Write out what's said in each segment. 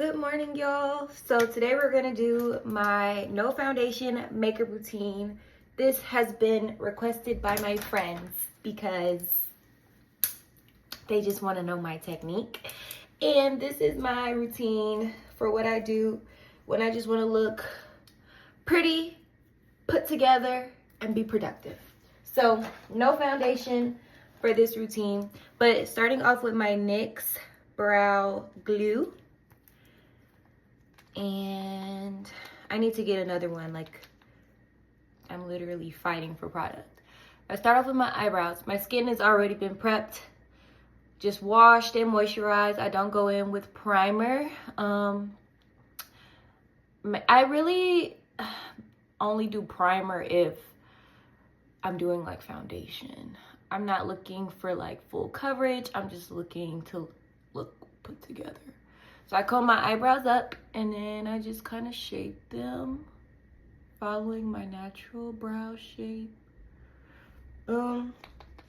Good morning, y'all. So today we're gonna do my no foundation makeup routine. This has been requested by my friends because they just want to know my technique. And this is my routine for what I do when I just want to look pretty, put together, and be productive. So no foundation for this routine, but starting off with my NYX brow glue. And I need to get another one. Like, I'm literally fighting for product. I start off with my eyebrows. My skin has already been prepped, just washed and moisturized. I don't go in with primer. I really only do primer if I'm doing like foundation. I'm not looking for like full coverage. I'm just looking to look put together. So I comb my eyebrows up and then I just kind of shape them, following my natural brow shape. And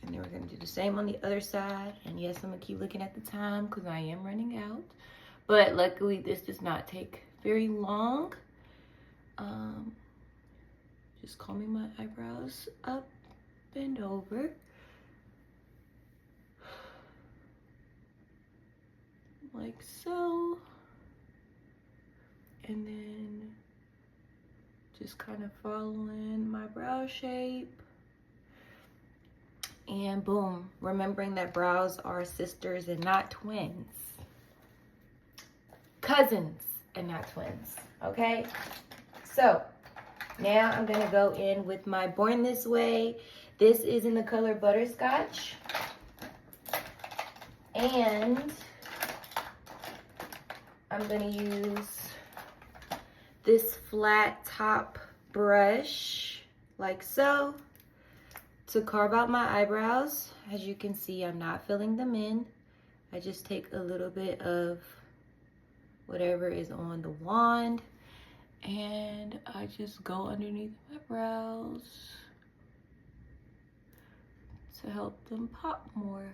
then we're gonna do the same on the other side. And yes, I'm gonna keep looking at the time because I am running out. But luckily this does not take very long. Just combing my eyebrows up and over. Like so. And then just kind of following my brow shape. And boom, remembering that brows are sisters and not twins. Cousins and not twins, okay? So now I'm gonna go in with my Born This Way. This is in the color Butterscotch. And I'm gonna use this flat top brush, like so, to carve out my eyebrows. As you can see, I'm not filling them in. I just take a little bit of whatever is on the wand and I just go underneath my brows to help them pop more.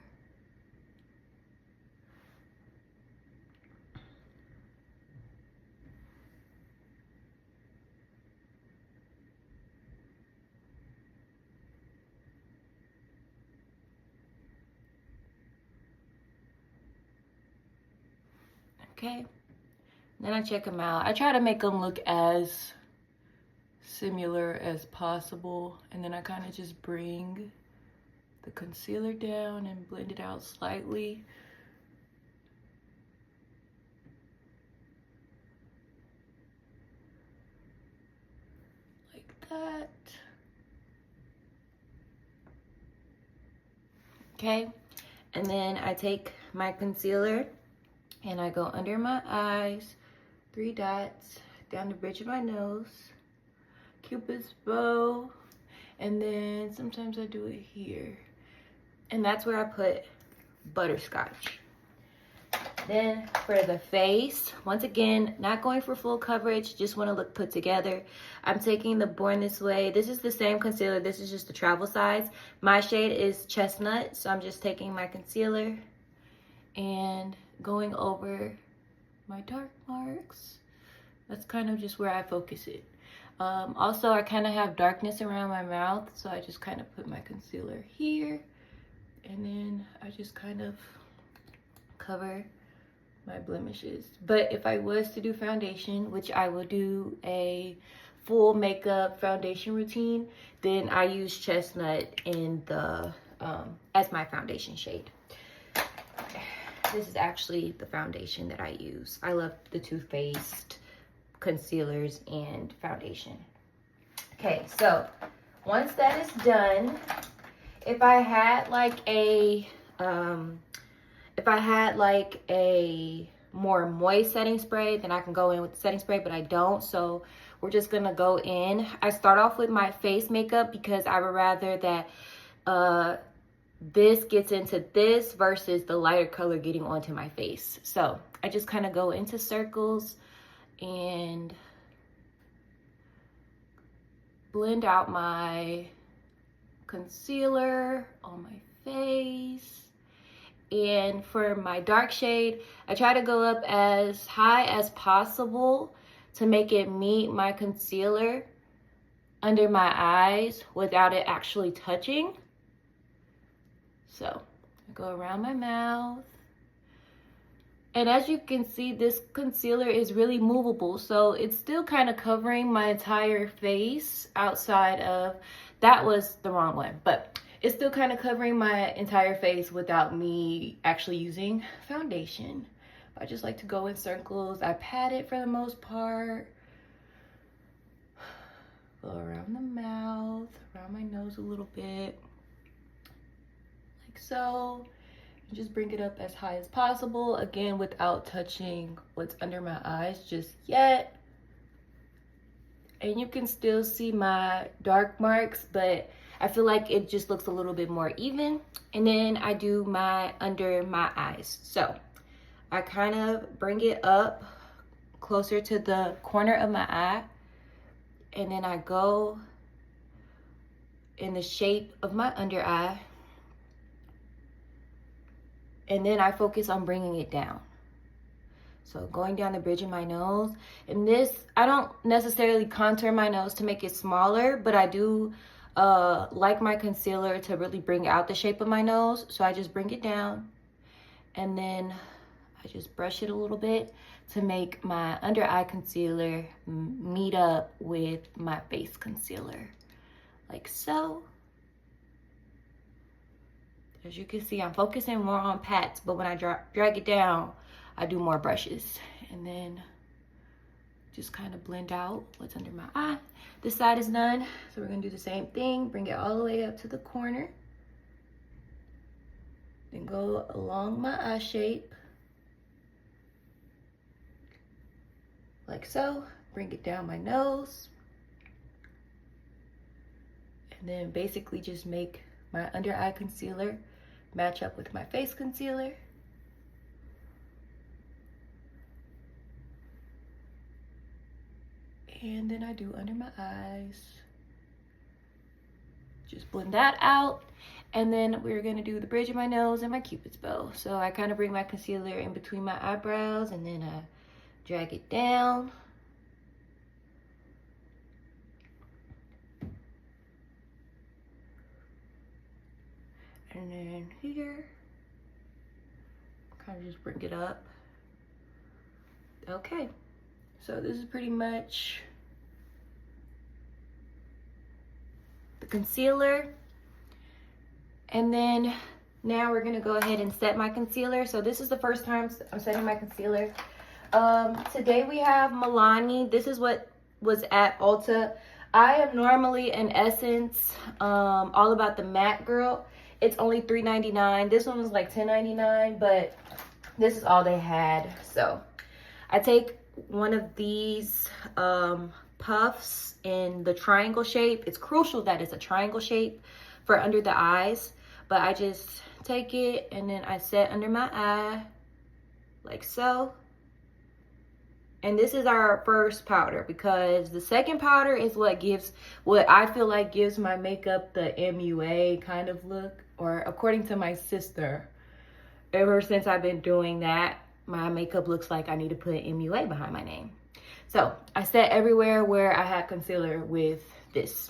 Okay, then I check them out. I try to make them look as similar as possible, and then I kind of just bring the concealer down and blend it out slightly. Like that. Okay, and then I take my concealer and I go under my eyes, 3 dots, down the bridge of my nose, Cupid's bow, and then sometimes I do it here. And that's where I put Butterscotch. Then for the face, once again, not going for full coverage, just want to look put together. I'm taking the Born This Way. This is the same concealer. This is just the travel size. My shade is Chestnut, so I'm just taking my concealer and going over my dark marks. That's kind of just where I focus it. Also, I kind of have darkness around my mouth, so I just kind of put my concealer here, and then I just kind of cover my blemishes. But if I was to do foundation, which I will do a full makeup foundation routine, then I use Chestnut in the as my foundation shade. This is actually the foundation that I use. I love the Too Faced concealers and foundation. Okay, so once that is done, if I had like a more moist setting spray, then I can go in with the setting spray, but I don't. So we're just gonna go in. I start off with my face makeup because I would rather that this gets into this versus the lighter color getting onto my face. So I just kind of go into circles and blend out my concealer on my face. And for my dark shade, I try to go up as high as possible to make it meet my concealer under my eyes without it actually touching. So I go around my mouth. And as you can see, this concealer is really movable. So it's still kind of covering my entire face outside of, that was the wrong one, but it's still kind of covering my entire face without me actually using foundation. I just like to go in circles. I pat it for the most part. Go around the mouth, around my nose a little bit, like so. And just bring it up as high as possible, again, without touching what's under my eyes just yet. And you can still see my dark marks, but I feel like it just looks a little bit more even. And then I do my under my eyes. So I kind of bring it up closer to the corner of my eye, and then I go in the shape of my under eye, and then I focus on bringing it down. So going down the bridge of my nose. And this, I don't necessarily contour my nose to make it smaller, but I do like my concealer to really bring out the shape of my nose. So I just bring it down, and then I just brush it a little bit to make my under eye concealer meet up with my face concealer, like so. As you can see, I'm focusing more on pats, but when I drag it down, I do more brushes. And then just kind of blend out what's under my eye. This side is done, so we're gonna do the same thing. Bring it all the way up to the corner. Then go along my eye shape, like so. Bring it down my nose. And then basically just make my under eye concealer match up with my face concealer. And then I do under my eyes. Just blend that out. And then we're gonna do the bridge of my nose and my Cupid's bow. So I kind of bring my concealer in between my eyebrows, and then I drag it down. And then here, kind of just bring it up. Okay, so this is pretty much the concealer. And then now we're gonna go ahead and set my concealer. So this is the first time I'm setting my concealer. Today we have Milani. This is what was at Ulta. I am normally an Essence, all about the matte girl. It's only $3.99. This one was like $10.99, but this is all they had. So I take one of these puffs in the triangle shape. It's crucial that it's a triangle shape for under the eyes, but I just take it and then I set under my eye like so. And this is our first powder, because the second powder is what I feel like gives my makeup the MUA kind of look, or according to my sister, ever since I've been doing that, my makeup looks like I need to put MUA behind my name. So I set everywhere where I had concealer with this.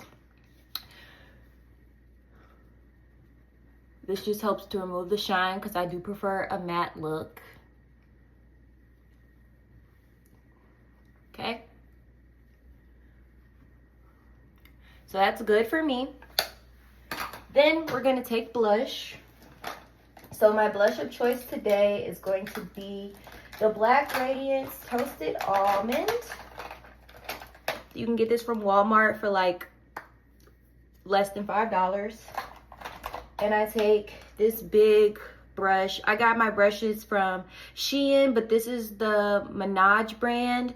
This just helps to remove the shine, because I do prefer a matte look. Okay, so that's good for me. Then we're gonna take blush. So my blush of choice today is going to be the Black Radiance Toasted Almond. You can get this from Walmart for like less than $5. And I take this big brush. I got my brushes from Shein, but this is the Minaj brand.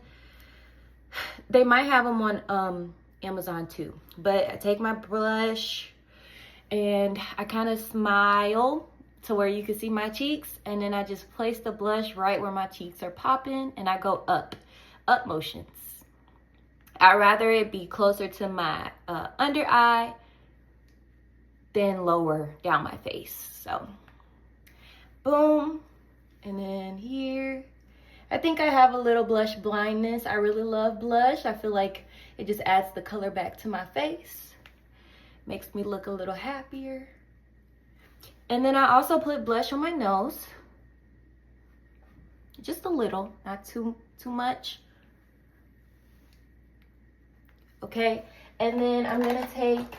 They might have them on Amazon too. But I take my brush and I kind of smile to where you can see my cheeks, and then I just place the blush right where my cheeks are popping, and I go up motions. I'd rather it be closer to my under eye than lower down my face. So Boom. And then here, I think I have a little blush blindness. I really love blush. I feel like it just adds the color back to my face. Makes me look a little happier. And then I also put blush on my nose. Just a little, not too much. Okay, and then I'm gonna take,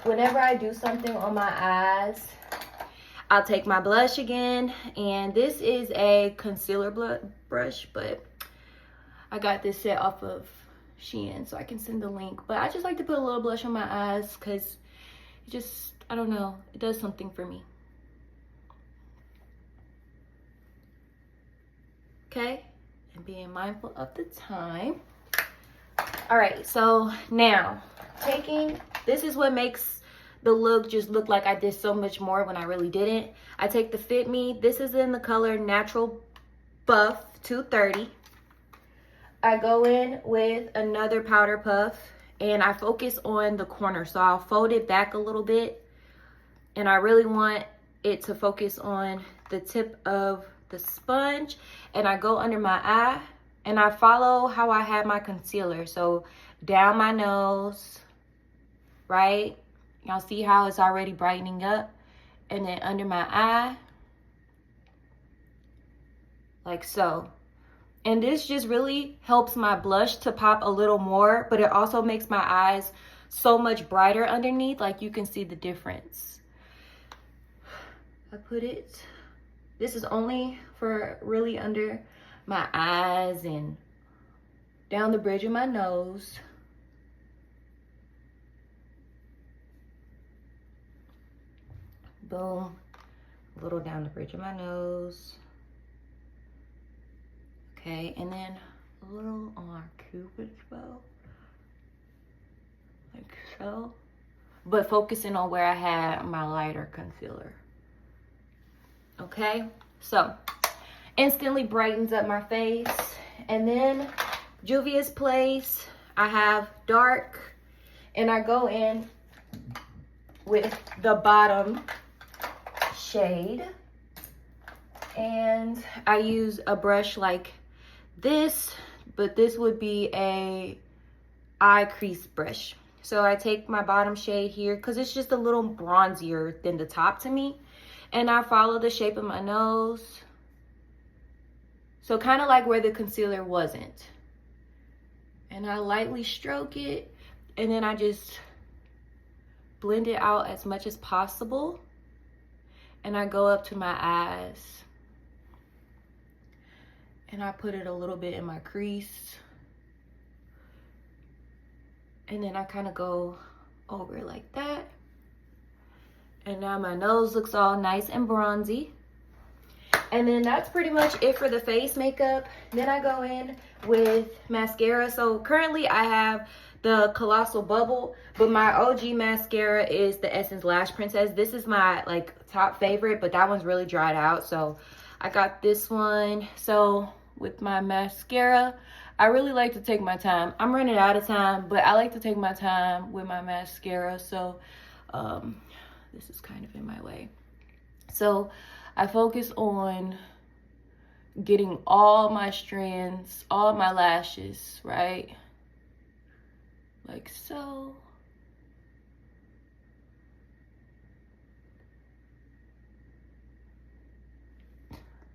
whenever I do something on my eyes, I'll take my blush again, and this is a concealer brush, but I got this set off of Shein, so I can send the link. But I just like to put a little blush on my eyes because it just, I don't know, it does something for me. Okay, and being mindful of the time. All right, so now this is what makes the look just look like I did so much more when I really didn't. I take the Fit Me. This is in the color Natural Buff 230. I go in with another powder puff and I focus on the corner. So I'll fold it back a little bit and I really want it to focus on the tip of the sponge, and I go under my eye and I follow how I have my concealer. So down my nose, right? Y'all see how it's already brightening up? And then under my eye, like so. And this just really helps my blush to pop a little more, but it also makes my eyes so much brighter underneath. Like you can see the difference. I put it, this is only for really under my eyes and down the bridge of my nose. Boom. A little down the bridge of my nose. Okay, and then a little on our Cupid's bow. Like so. But focusing on where I had my lighter concealer. Okay, so instantly brightens up my face. And then Juvia's Place, I have dark, and I go in with the bottom shade, and I use a brush like this, but this would be a eye crease brush. So I take my bottom shade here because it's just a little bronzier than the top to me, and I follow the shape of my nose, so kind of like where the concealer wasn't, and I lightly stroke it, and then I just blend it out as much as possible. And I go up to my eyes and I put it a little bit in my crease. And then I kind of go over like that. And now my nose looks all nice and bronzy. And then that's pretty much it for the face makeup. Then I go in with mascara. So currently I have the Colossal Bubble, but my OG mascara is the Essence Lash Princess. This is my like top favorite, but that one's really dried out, so I got this one. So with my mascara, I really like to take my time. I'm running out of time, but I like to take my time with my mascara. So this is kind of in my way. So I focus on getting all my strands, all my lashes, right? Like so.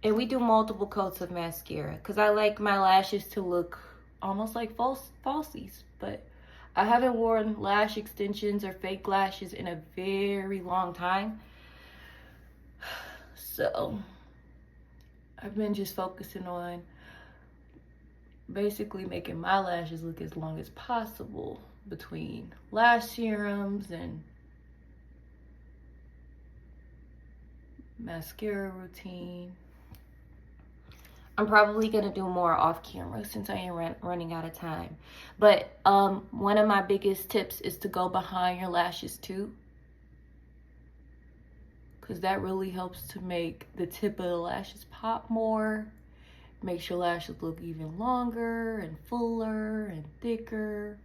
And we do multiple coats of mascara because I like my lashes to look almost like falsies, but I haven't worn lash extensions or fake lashes in a very long time. So I've been just focusing on basically making my lashes look as long as possible between lash serums and mascara routine. I'm probably gonna do more off camera since I am running out of time. But one of my biggest tips is to go behind your lashes too, because that really helps to make the tip of the lashes pop more. Makes your lashes look even longer and fuller and thicker.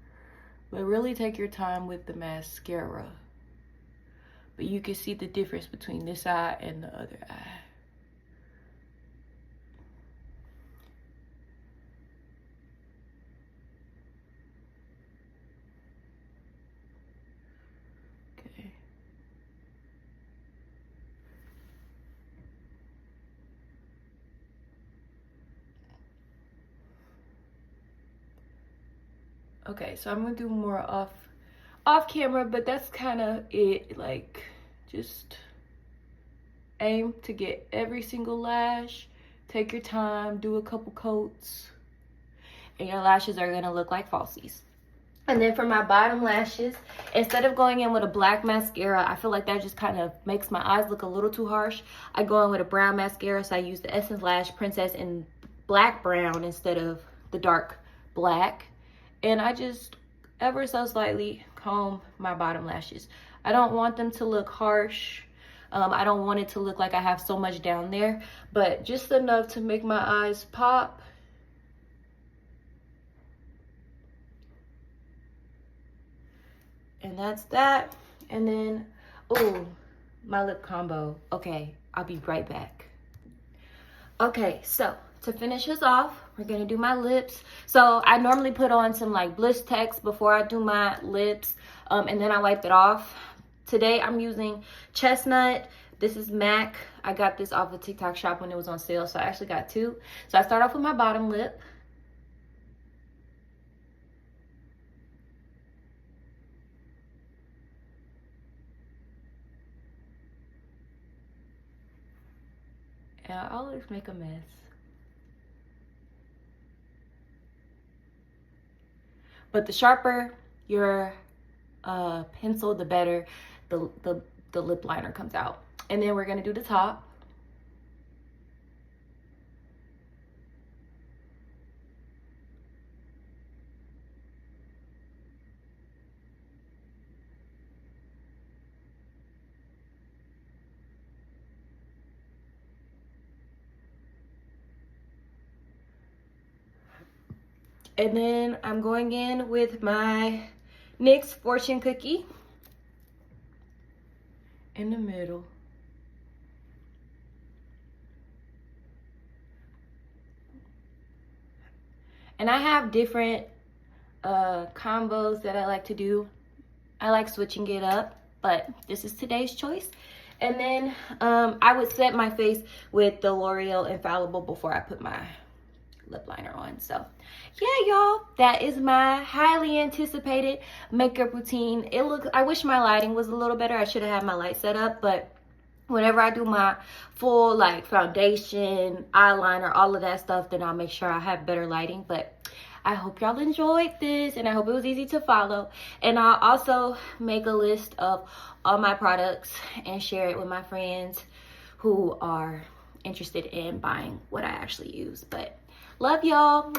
But really take your time with the mascara. but you can see the difference between this eye and the other eye. Okay. Okay, so I'm gonna do more off camera, but that's kind of it. Like, just aim to get every single lash. Take your time, do a couple coats, and your lashes are gonna look like falsies. And then for my bottom lashes, instead of going in with a black mascara, I feel like that just kind of makes my eyes look a little too harsh. I go in with a brown mascara, so I use the Essence Lash Princess in black brown instead of the dark black. And I just ever so slightly comb my bottom lashes. I don't want them to look harsh. I don't want it to look like I have so much down there, but just enough to make my eyes pop. And that's that. And then, oh, my lip combo. Okay, I'll be right back. Okay, so to finish us off, we're gonna do my lips. So I normally put on some like Bliss Text before I do my lips, and then I wipe it off. Today I'm using Chestnut. This is MAC. I got this off of TikTok shop when it was on sale, so I actually got two. So I start off with my bottom lip. And I always make a mess. But the sharper your pencil, the better the lip liner comes out. And then we're gonna do the top. And then I'm going in with my NYX Fortune Cookie in the middle. And I have different combos that I like to do. I like switching it up, but this is today's choice. And then I would set my face with the L'Oreal Infallible before I put my lip liner on. So yeah, y'all, that is my highly anticipated makeup routine. I wish my lighting was a little better. I should have had my light set up, but whenever I do my full like foundation, eyeliner, all of that stuff, then I'll make sure I have better lighting. But I hope y'all enjoyed this, and I hope it was easy to follow. And I'll also make a list of all my products and share it with my friends who are interested in buying what I actually use. But love y'all.